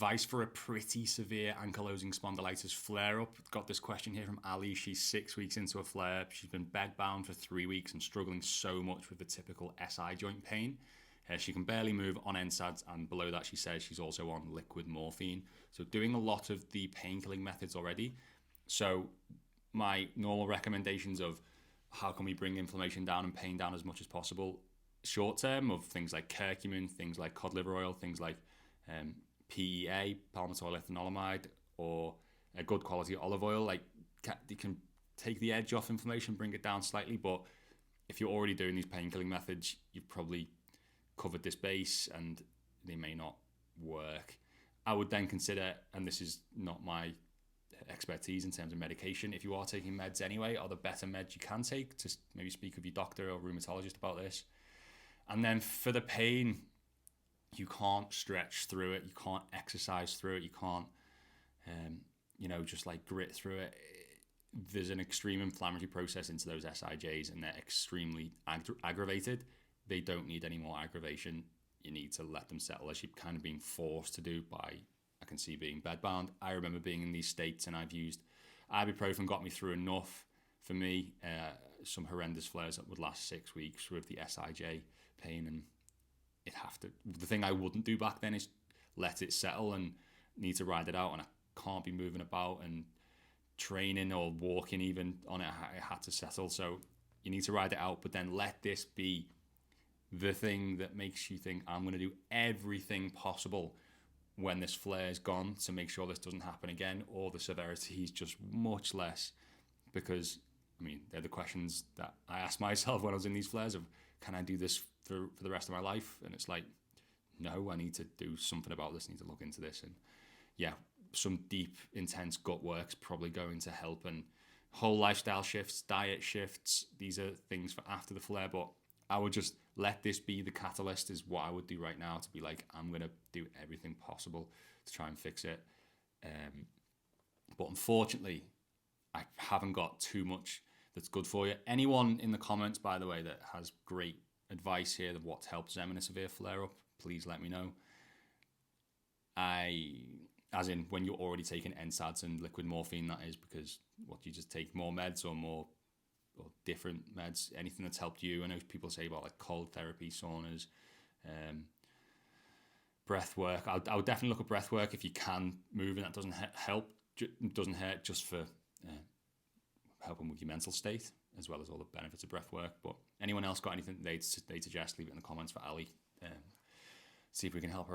advice for a pretty severe ankylosing spondylitis flare-up. Got this question here from Ali. She's 6 weeks into a flare. She's been bed-bound for 3 weeks and struggling so much with the typical SI joint pain. She can barely move on NSAIDs, and below that she says she's also on liquid morphine. So doing a lot of the pain-killing methods already. So my normal recommendations of how can we bring inflammation down and pain down as much as possible, short term, of things like curcumin, things like cod liver oil, things like PEA, palmitoyl ethanolamide, or a good quality olive oil. Like, you can take the edge off inflammation, bring it down slightly, but if you're already doing these pain-killing methods, you've probably covered this base and they may not work. I would then consider, and this is not my expertise in terms of medication, if you are taking meds anyway, are there better meds you can take? To maybe speak with your doctor or rheumatologist about this. And then for the pain, you can't stretch through it, you can't exercise through it, you can't just like grit through it. There's an extreme inflammatory process into those SIJs, and they're extremely aggravated. They don't need any more aggravation. You need to let them settle, as you're kind of being forced to do by, I can see, being bedbound. I remember being in these states and I've used ibuprofen, got me through enough for me. Some horrendous flares that would last 6 weeks with the SIJ pain, and the thing I wouldn't do back then is let it settle and need to ride it out, and I can't be moving about and training or walking even on it. I had to settle. So you need to ride it out, but then let this be the thing that makes you think, I'm going to do everything possible when this flare is gone to make sure this doesn't happen again, or the severity is just much less. Because, I mean, they're the questions that I asked myself when I was in these flares of, can I do this for the rest of my life? And it's like, no, I need to do something about this. I need to look into this. And yeah, some deep, intense gut work's probably going to help. And whole lifestyle shifts, diet shifts, these are things for after the flare. But I would just let this be the catalyst, is what I would do right now, to be like, I'm going to do everything possible to try and fix it. But unfortunately, I haven't got too much that's good for you. Anyone in the comments, by the way, that has great advice here of what helps them in a severe flare-up, please let me know. As in when you're already taking NSAIDs and liquid morphine, that is, because what, do you just take more meds or different meds? Anything that's helped you. I know people say about like cold therapy, saunas, breath work. I would definitely look at breath work if you can. Moving, that doesn't help, doesn't hurt, just for helping with your mental state, as well as all the benefits of breath work. But anyone else got anything they'd suggest, leave it in the comments for Ali. See if we can help her out.